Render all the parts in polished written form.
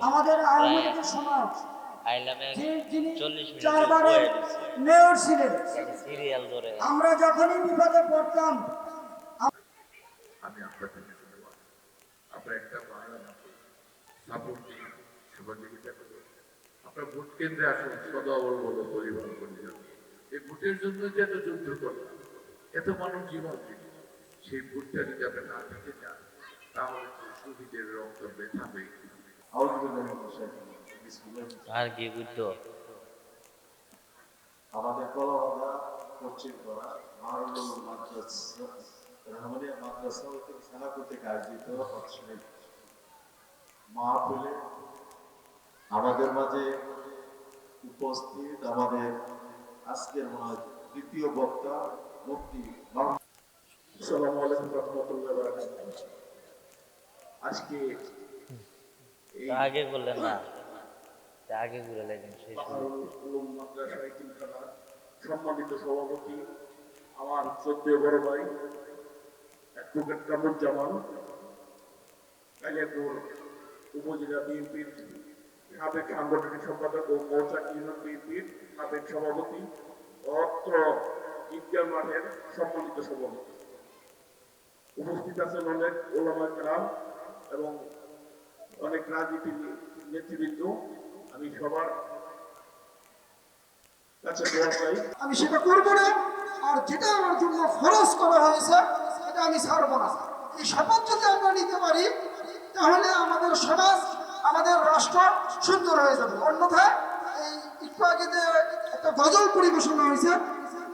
আমাদের আওয়ামী লীগের সমাজ যিনি 4 বারের মেয়র ছিলেন, আমরা যখনই বিপদে পড়তাম আমি আপনাদের ধন্যবাদ। আপনার একটা সাপোর্ট দিন, সহযোগিতা করুন। আপনার ভোট কেন্দ্রে আসুন, সদবল বলে পরিবার করে যান। এই ভোটের জন্য যে এত যুদ্ধ করলাম, এত মানব জীবন দিল, সেই ভোটটা যদি আপনি না দিতে চান, তাহলে তো শহীদের রক্ত বেঁধাবে। আর কি বুঝতো আমাদের কলাবাগা পশ্চিম পাড়া মারুল মাদ্রাসা রহমানিয়া মাদ্রাসা সেনাপুর থেকে আয়োজিত মাহফিলে আমাদের মাঝে উপস্থিত আমাদের আজকের দ্বিতীয় বক্তা মুফতি আসসালামু আলাইকুম রাহমাতুল্লাহি ওয়া বারাকাতুহু। আজকে আগে বললেন না, আগে ঘুরে লাগেন সেই সম্মানিত সভাপতি আমার শ্রদ্ধেয় বড় ভাই অ্যাডভোকেট কামরুজ্জামান, কালিয়াকৈর উপজেলা বিএনপির সাবেক সাংগঠনিক সম্পাদক ও মৌচাক ইউনিয়ন বিএনপির সাবেক সভাপতি, অত্র ঈদগাহ মাঠের সম্মানিত সভাপতি, উপস্থিত আছেন অনেক ওলামা কেরাম এবং অনেক রাজনীতির নেতৃবৃন্দ। আমি সবার কাছে দোয়া চাই। আমি সেটা করব না, আর যেটা আমার জন্য ফরজ করা হয়েছে সেটা আমি ছাড়বো না। এই শপথ যদি আমরা নিতে পারি, তাহলে আমাদের সমাজ, আমাদের রাষ্ট্র সুন্দর হয়ে যাবে। অন্যথায় এই একটু আগে যে একটা গজল পরিবেশনা হয়েছে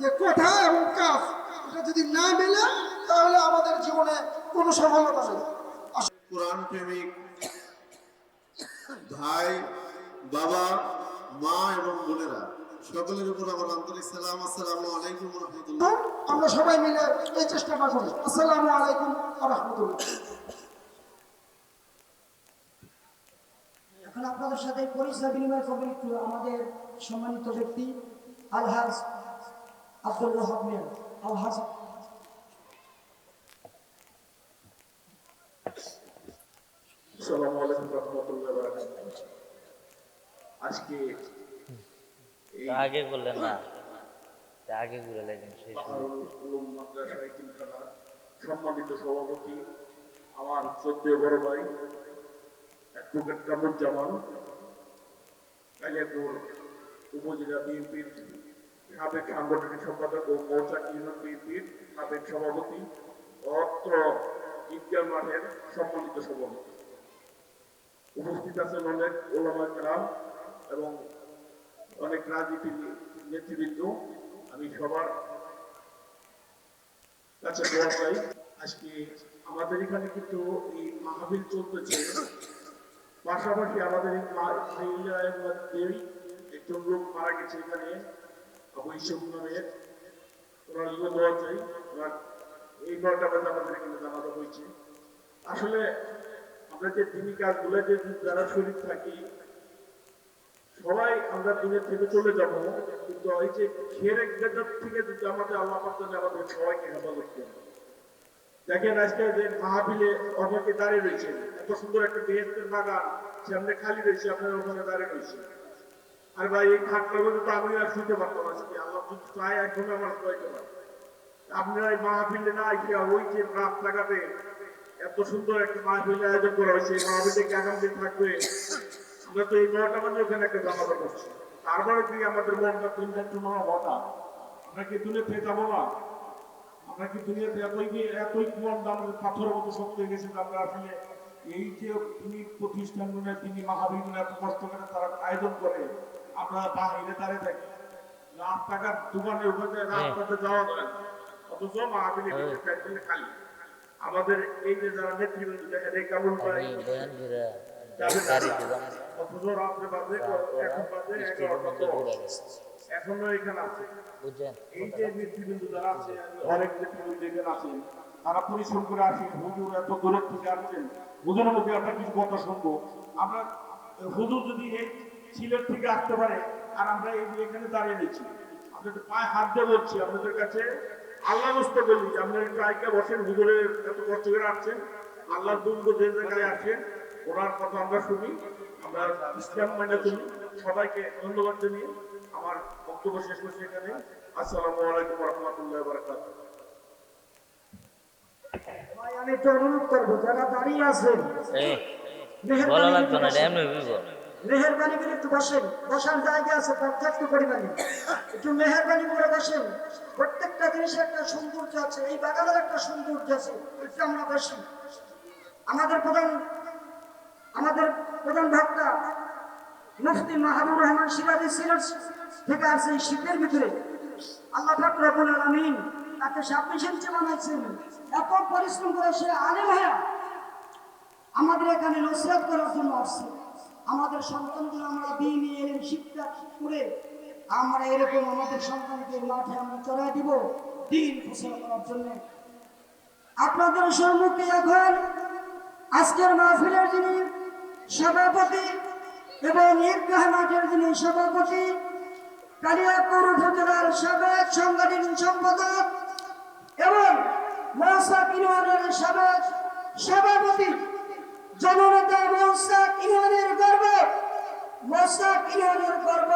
যে কথা এবং কাজ, এটা যদি না মেলে তাহলে আমাদের জীবনে কোনো সফলতা নেই। কোরআন প্রেমিক ভাই, বাবা, মা এবং বোনেরা সকলের উপর আমার আন্তরিক সালাম। আসসালামু আলাইকুম ওয়া রাহমাতুল্লাহ। আমরা সবাই মিলে এই চেষ্টাটা করি। আসসালামু আলাইকুম ওয়া রাহমাতুল্লাহ। এখন আপনাদের সাথে পরিচয় বিনিময় করবেন একটু আমাদের সম্মানিত ব্যক্তি আলহাজ আব্দুল ওয়াহাব মিয়া। আলহাজ আসসালামু আলাইকুম রাহমাতুল্লাহি ওয়া বারাকাতুহু। আজকে আগে বললেন না, আগে ঘুরে লাগেন সেই সম্মানিত সভাপতি আমার শ্রদ্ধেয় বড় ভাই অ্যাডভোকেট কামরুজ্জামান, কালিয়াকৈর উপজেলা বিএনপির সাবেক সাংগঠনিক সম্পাদক ও মৌচাক ইউনিয়ন বিএনপির সাবেক সভাপতি, অত্র ঈদগাহ মাঠের সম্মানিত সভাপতি, উপস্থিত আছেন অনেক ওলামা কেরাম এবং অনেক রাজনীতির নেতৃবৃন্দ। আমি সবার কাছে দোয়া চাই। আজকে আমাদের এখানে কিন্তু এই মাহফিল চলতেছে, পাশাপাশি আমাদের এই একজন লোক মারা গেছে এখানে, বৈষম্য নামের। ওনার জন্য দোয়া চাই। এই 9টা বাজে আমাদের এখানে জানাজা হয়েছে। আসলে আমরা যে দিনী কাজগুলো যে যারা শরীর থাকি, সবাই আমরা দিনের থেকে চলে যাব, কিন্তু এই যে খেরেক বেদাত থেকে যদি আমাদের আল্লাহ পাক আমাদের সবাইকে হেফাজত করে। দেখেন আজকে যে মাহফিলে অনেকে দাঁড়িয়ে রয়েছে, এত সুন্দর একটা বেহেশতের বাগান সামনে খালি রয়েছে, আপনারা ওখানে দাঁড়িয়ে রয়েছে। আর ভাই এই খাটটার মধ্যে তো আমি আর শুনতে পারতাম আজকে, আল্লাহ যদি চায় এখন আমার প্রয়োজন হয়। আপনারা এই মাহফিলে না গিয়া ওই যে রাস্তাঘাটে এত সুন্দর একটা মাহফিল আয়োজন করা হয়েছে, এই মাহফিলে কি আগামী দিন থাকবে? আমরা তো এই 9টা বাজে ওখানে একটা জানাজা করছি, তারপরে কি আমাদের মনটা তিনটা টুনা হঠাৎ আমরা কি দুনিয়াতে যাবো না? আমরা কি দুনিয়াতে এতই মনটা আমাদের পাথরের মতো শক্ত হয়ে গেছে যে আমরা আসলে এই যে তিনি প্রতিষ্ঠান তিনি মাহফিল এত কষ্ট করে তারা আয়োজন করে, আমরা বাহিরে দাঁড়িয়ে থাকি, রাস্তাঘাট দোকানে ওখানে রাস্তাতে যাওয়া যায় না, অথচ মাহফিলে খালি। আমাদের এই যে যারা নেতৃবৃন্দ দেখেন, এই কাবুল ভাই অথচ রাত্রে বাজে এখন বাজে 11টা, এখনো এখানে আছে। এই যে নেতৃবৃন্দ যারা আছে, অনেক নেতৃবৃন্দ এখানে আছেন, তারা পরিশ্রম করে আসেন। হুজুর এত দূরের থেকে আসছেন, হুজুরের মধ্যে আমরা কিছু কথা শুনবো। আমরা হুজুর যদি এই সিলেট থেকে আসতে পারে আর আমরা এই এখানে দাঁড়িয়ে নিচ্ছি, আপনাদের পায়ে হাত দিয়ে বলছি, আপনাদের কাছে আল্লাহ বুঝতে বলি আপনার ট্রাইকে বসেন, হুজুরে এত কষ্ট করে আসছেন, আল্লাহর দুর্গ যে জায়গায় আসেন, ওনার কথা আমরা শুনি, আমরা ইসলাম মানে চলি। সবাইকে ধন্যবাদ জানিয়ে আমার বক্তব্য শেষ করছি এখানে। আসসালামু আলাইকুম রহমতুল্লাহ বারাকাতুহু। ভাই আমি একটু অনুরোধ করবো যারা দাঁড়িয়ে আছেন এ বলা লাগতো না, এটা এমনি হইব। মেহরবানি করে একটু বসেন, বসার জায়গা আছে পর্যাপ্ত পরিমাণে, একটু মেহরবানি করে বসেন। প্রত্যেকটা জিনিসের একটা সৌন্দর্য আছে, এই বাগানের একটা সৌন্দর্য আছে, একটু আমরা বসি। আমাদের প্রধান বক্তা মুফতি মাহবুবুর রহমান সিরাজি সিলেট থেকে আসছে এই শীতের ভিতরে। আল্লাহ পাক রব্বুল আলামিন তাকে 26 ইঞ্চি বানাইছেন, এত পরিশ্রম করে সে আলেম হয়ে আমাদের এখানে নসিহত করার জন্য আসছে। আমাদের সন্তানদের আমরা দ্বীনি ইলম শিক্ষা করে আমরা এরকম আমাদের সন্তানকে মাঠে আমরা চড়াই দিব দ্বীন প্রচার করার জন্য। আপনাদের সম্মুখে এখন আজকের মাহফিলের যিনি সভাপতি এবং ঈদগাহ মাঠের যিনি সভাপতি, কালিয়াকৈর উপজেলার সাবেক সাংগঠনিক সম্পাদক এবং মৌসাক ইউনিয়নের সাবেক সভাপতি, জননেতা মৌসাক ইউনিয়নের গর্ব, মৌসাক ইউনিয়নের গর্ব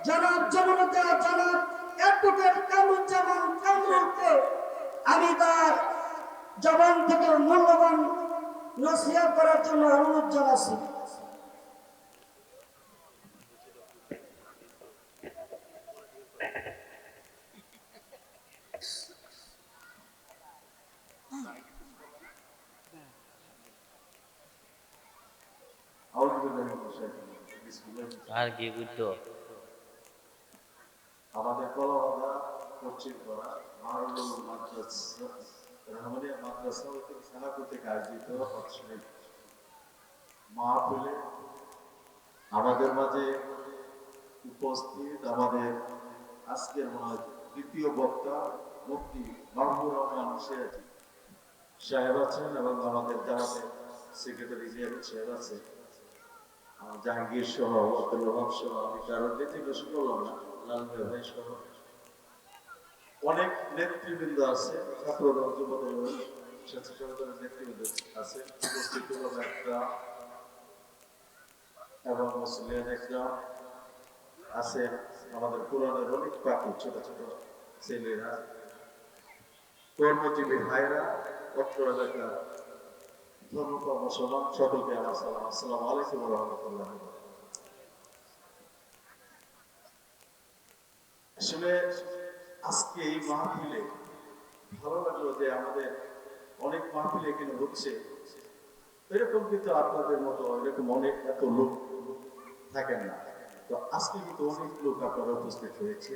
জনাব জননেতা জনাব অ্যাডভোকেট কামরুজ্জামান কামরুলকে আমি তার জবান থেকে মূল্যবান নসিহত করার জন্য অনুরোধ জানাচ্ছি। আর কি বুঝতো আমাদের কলাবাধা পশ্চিম করা মারুল মাদ্রাসা রহমানিয়া মাদ্রাসা শাখা কর্তৃক আয়োজিত অর্থনীতি মাহফিলে আমাদের মাঝে উপস্থিত আমাদের আজকের দ্বিতীয় বক্তা মুফতি মাহবুবুর রহমান সিরাজি সাহেব আছেন এবং আমাদের জামাতের সেক্রেটারি জিয়ারুল সাহেব আছে, জাহাঙ্গীর সহ আব্দুল ওহাব সহ, আমি কারোর নেতৃত্ব বললাম না, লাল ভাই সহ অনেক নেতৃবৃন্দ আছে, ছাত্রদল যুবদল স্বেচ্ছাসেবক নেতৃবৃন্দ আছে, উপস্থিত হলাম একটা এবং মুসলিম একটা আছে, আমাদের পুরানের অনেক পাখি ছোট ছোট ছেলেরা, কর্মজীবী ভাইরা, অত্র এলাকার ধর্মপ্রাণ মুসলমান সকলকে আমার সালাম, আসসালামু আলাইকুম ওয়া রাহমাতুল্লাহ। আসলে আজকে এই মাহফিলে ভালো লাগলো যে আমাদের অনেক মাহফিলে এখানে হচ্ছে, এরকম কিন্তু আপনাদের মতো এরকম অনেক এত লোক থাকেন না, তো আজকে কিন্তু অনেক লোক আপনারা উপস্থিত হয়েছে।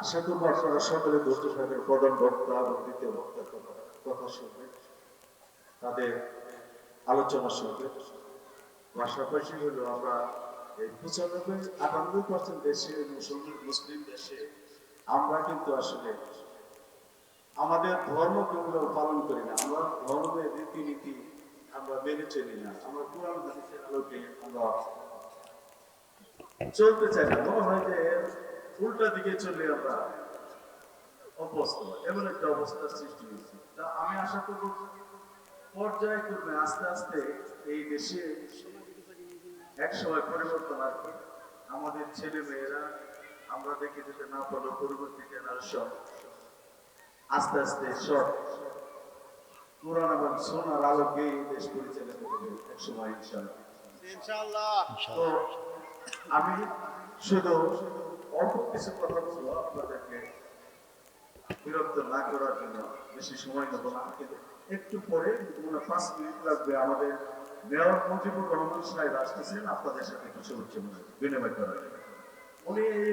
আশা করবো আপনারা সকলে ধৈর্য সহকারে প্রধান বক্তা এবং দ্বিতীয় বক্তার কথা শুনবেন, তাদের আলোচনা শুনবে। পাশাপাশি হলো আমরা এই 95-98% দেশে মুসলিম দেশে আমরা কিন্তু আসলে আমাদের ধর্মগুলো পালন করি না, আমরা ধর্মের রীতিনীতি আমরা মেনে চলি না, আমরা কোরআন হাদিসের আলোকে আমরা চলতে চাই না, মনে হয় যে উল্টা দিকে চলে আমরা অভ্যস্ত, এমন একটা অবস্থার সৃষ্টি হয়েছে। তা আমি আশা করবো পর্যায়ক্রমে আস্তে আস্তে এই দেশে এক সময় পরিবর্তন আসবে। আমাদের ছেলে মেয়েরা আমরা দেখে যেতে না পারলেও পরবর্তী জেনারেশন আস্তে আস্তে সব কোরআন এবং সোনার আলোকে এই দেশ পরিচালিত হবে এক সময় ইনশাআল্লাহ। তো আমি শুধু অল্প কিছু কথা বলবো, আপনাদেরকে বিরক্ত না করার জন্য বেশি সময় নেবো না, কিন্তু একটু পরে 5 মিনিট লাগবে আমাদের মেয়র মুজিবুর রহমান সাহেব আসতেছেন আপনাদের সাথে কিছু বিনিময় করার জন্য। উনি এই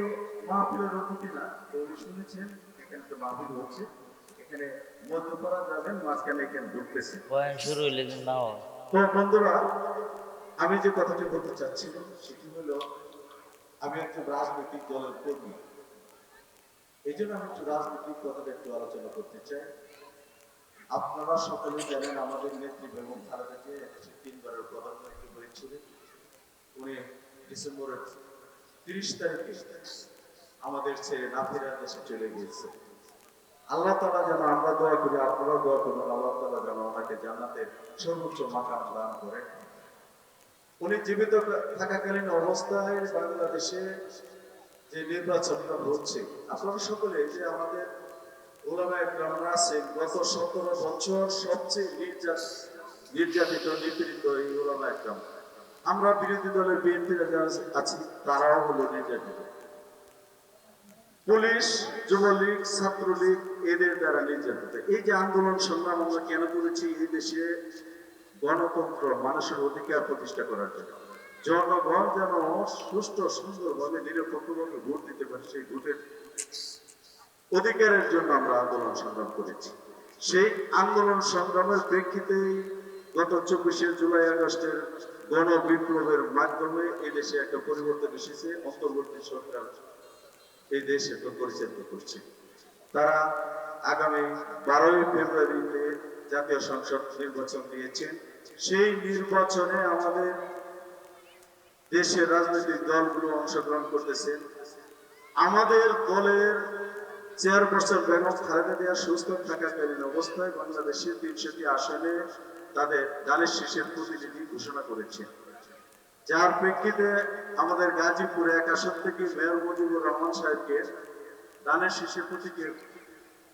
মাহফিলের অতিথি না, তো উনি শুনেছেন এখানে তো মাহফিল হচ্ছে, এখানে মধ্যপাড়া যাবেন, মাঝখানে এখানে ঢুকতেছে বয়ান শুরু হইলে না হয়। তো বন্ধুরা, আমি যে কথাটি বলতে চাচ্ছিলাম সেটি হলো আমি একজন রাজনৈতিক দলের কর্মী, এই জন্য আমি একটু রাজনৈতিক কথাটা একটু আলোচনা করতে চাই। আপনারা সকলে জানেন আমাদের নেত্রী বেগম খালেদাকে 3বারের প্রধানমন্ত্রী হয়েছিলেন। উনি ডিসেম্বরের 30 তারিখে আমাদের ছেড়ে না ফেরার দেশে চলে গিয়েছে। আল্লাহ তাআলা যেন, আমরা দোয়া করি, আপনারা দোয়া করবেন, আল্লাহ তাআলা যেন ওনাকে জান্নাতের সর্বোচ্চ মাকাম দান করে। উনি জীবিত থাকাকালীন অবস্থায় বাংলাদেশে যে নির্বাচনটা হচ্ছে, আপনারা সকলে যে আমাদের ওলামায়ে কেরামরা আছেন, গত 17 বছর সবচেয়ে নির্যাতিত নিপীড়িত এই ওলামায়ে কেরাম। আমরা বিরোধী দলের বিএনপির যারা আছি তারাও হলো নির্যাতিত। পুলিশ, যুবলীগ, ছাত্রলীগ এদের দ্বারা নির্যাতিত। এই যে আন্দোলন সংগ্রাম আমরা কেন করেছি, এই দেশে গণতন্ত্র, মানুষের অধিকার প্রতিষ্ঠা করার জন্য, জনগণ যেন সুষ্ঠু সুন্দরভাবে নিরপেক্ষভাবে ভোট দিতে পারে, সেই ভোটের অধিকারের জন্য আমরা আন্দোলন সংগ্রাম করেছি। সেই আন্দোলন সংগ্রামের প্রেক্ষিতেই গত 24শে জুলাই আগস্টের গণ বিপ্লবের মাধ্যমে এই দেশে একটা পরিবর্তন এসেছে। অন্তর্বর্তী সরকার এই দেশ এখন পরিচালিত করছে। তারা আগামী 12ই ফেব্রুয়ারিতে জাতীয় সংসদ নির্বাচন দিয়েছেন। সেই নির্বাচনে আমাদের দেশের রাজনৈতিক দলগুলো অংশগ্রহণ করতেছেন। আমাদের দলের চেয়ারপারসন বেগম খালেদা জিয়া সুস্থ থাকাকালীন অবস্থায় বাংলাদেশের 300টি আসনে তাদের ধানের শীষের প্রতিনিধি ঘোষণা করেছেন, যার প্রেক্ষিতে আমাদের গাজীপুর 1 আসন থেকে মেয়র মুজিবুর রহমান সাহেবকে ধানের শীষের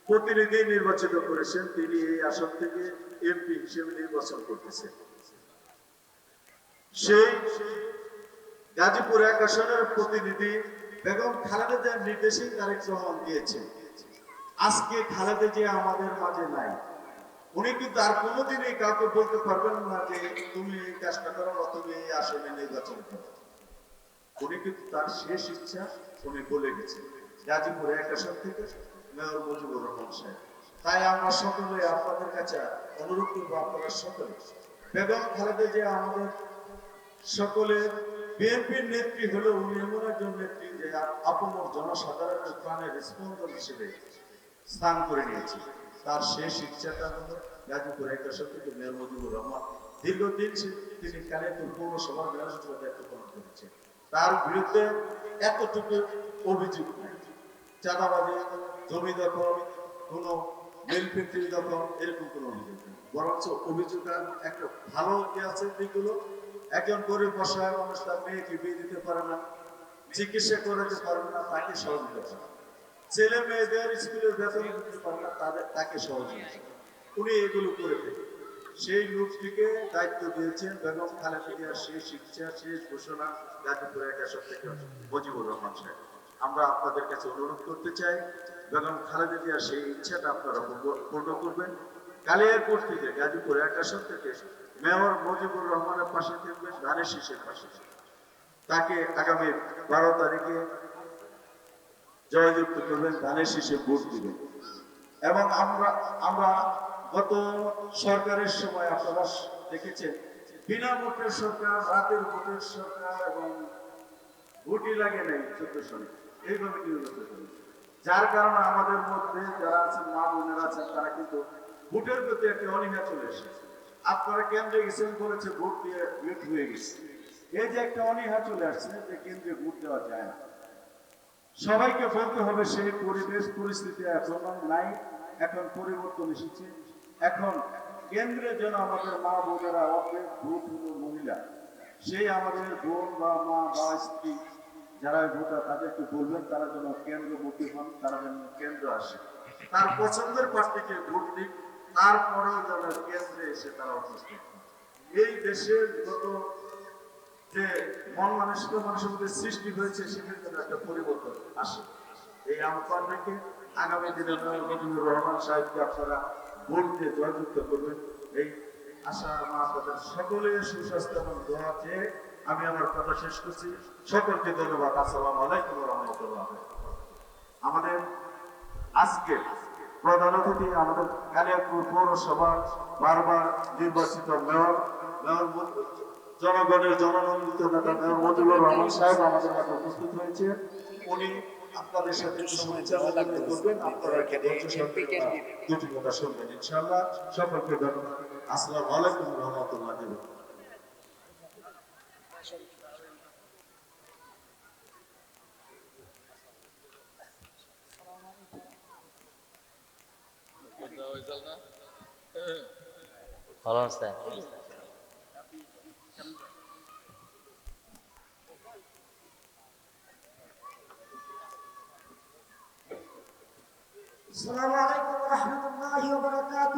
প্রতিনিধি নির্বাচিত করেছেন। তিনি এই আসন থেকে এমপি হিসেবে নির্বাচন করতেছেন। সেই গাজীপুর 1 আসনের প্রতিনিধি বেগম খালেদা জিয়ার নির্দেশেই তারেক রহমান দিয়েছেন। আজকে খালেদা জিয়া আমাদের মাঝে নাই। উনি কিন্তু আর কোনোদিনই কাউকে বলতে পারবেন না যে তুমি এই কাজটা করো বা তুমি এই আসনে নির্বাচন করো। উনি কিন্তু তার শেষ ইচ্ছা উনি বলে গেছেন, গাজীপুর 1 আসন থেকে মেয়র মুজিবুর রহমান সাহেব। তাই আমরা সকলে আপনাদের কাছে অনুরোধ করবো, আপনারা সকলে বেগম খালেদা জিয়া আমাদের সকলের বিএনপির নেত্রী হলো, উনি এমন একজন নেত্রী যে আপমর জনসাধারণের প্রাণের স্পন্দন হিসেবে স্থান করে নিয়েছে। তার শেষ ইচ্ছাটা হলো গাজীপুর 1 আসন থেকে মেয়র মুজিবুর রহমান। দীর্ঘদিন তিনি কালিয়াকৈর পৌরসভার মেয়র হিসেবে দায়িত্ব পালন করেছেন। তার বিরুদ্ধে এতটুকু অভিযোগ নাই, চাঁদাবাজি, জমি দখল, কোনো মিল ফ্যাক্টরি দখল, এরকম কোনো অভিযোগ নেই। বরঞ্চ অভিযোগ একটা ভালো আছে দিকগুলো, একজন গরিব অসহায় মানুষ তার মেয়েকে বিয়ে দিতে পারে না, চিকিৎসা করাতে পারে না, তাকে সহযোগিতা করে। ছেলে মেয়েদের স্কুলের বেতন দিতে পারে না, তাকে সহযোগিতা করে। উনি এগুলো করে থাকেন। সেই লোকটিকে দায়িত্ব দিয়েছেন বেগম খালেদা জিয়ার শেষ ইচ্ছা, শেষ ঘোষণা গাজীপুর 1 আসন থেকে মুজিবুর রহমান সাহেব। আমরা আপনাদের কাছে অনুরোধ করতে চাই, বেগম খালেদা জিয়ার সেই ইচ্ছাটা আপনারা পূর্ণ করবেন। কালিয়াকৈর থেকে গাজীপুর 1 আসন থেকে মেয়র মুজিবুর রহমানের পাশে থাকবেন, ধানের শীষের পাশে। তাকে আগামী 12 তারিখে জয়যুক্ত করবেন, ধানের শীষে ভোট দিবেন। এবং আমরা গত সরকারের সময় আপনারা দেখেছেন, বিনা ভোটের সরকার, রাতের ভোটের সরকার এবং ভোটই লাগে নাই 14 সালে, এইভাবে নির্বাচন করেছে। যার কারণে আমাদের মধ্যে যারা আছেন, মা বোনেরা আছেন, তারা কিন্তু ভোটের প্রতি একটা অনীহা চলে এসেছে। আপনারা কেন্দ্রে গেছেন বলেছে ভোট দিয়ে ভোট হয়ে গেছে, এই যে একটা অনীহা চলে আসছে যে কেন্দ্রে ভোট দেওয়া যায় না। সবাইকে বলতে হবে সেই পরিবেশ পরিস্থিতি এখন নাই, এখন পরিবর্তন এসেছে। এখন কেন্দ্রে যেন আমাদের মা বোনেরা, অর্ধেক ভোট হলো মহিলা, সেই আমাদের বোন বা মা বা স্ত্রী যারা ভোটার তাদেরকে বলবেন তারা যেন কেন্দ্রমুখী হন, তারা যেন কেন্দ্র আসে, তার পছন্দের প্রার্থীকে ভোট দিক, তারপরেও যেন কেন্দ্রে এসে তারা উপস্থিত হন। এই দেশের যত যে মন মানুষের মধ্যে সৃষ্টি হয়েছে সেখানে যেন একটা পরিবর্তন আসে। এই আহ্বান রেখে আগামী দিনে মুজিবুর রহমান সাহেবকে আপনারা ভোট দিয়ে জয়যুক্ত করবেন, এই আশা আপনাদের সকলের সুস্বাস্থ্য এবং দোয়া চেয়ে আমি আমার কথা শেষ করছি। সকলকে ধন্যবাদ। আসসালামু আলাইকুম ওয়া রাহমাতুল্লাহ। আমাদের আজকে প্রধান অতিথি আমাদের কালিয়াকৈর পৌরসভার বারবার নির্বাচিত মেয়র জনগণের জননন্দিত নেতা মেয়র মুজিবুর রহমান সাহেব আমাদের মাঝে উপস্থিত হয়েছে। উনি আপনাদের সাথে সময় করবেন, আপনারা দুটি কথা শুনবেন ইনশাআল্লাহ। সকলকে ধন্যবাদ। আসসালামু আলাইকুম ওয়া রাহমাতুল্লাহ। ভালো আছে আসসালামু আলাইকুম ওয়া রাহমাতুল্লাহি ওয়া বারাকাতুহু।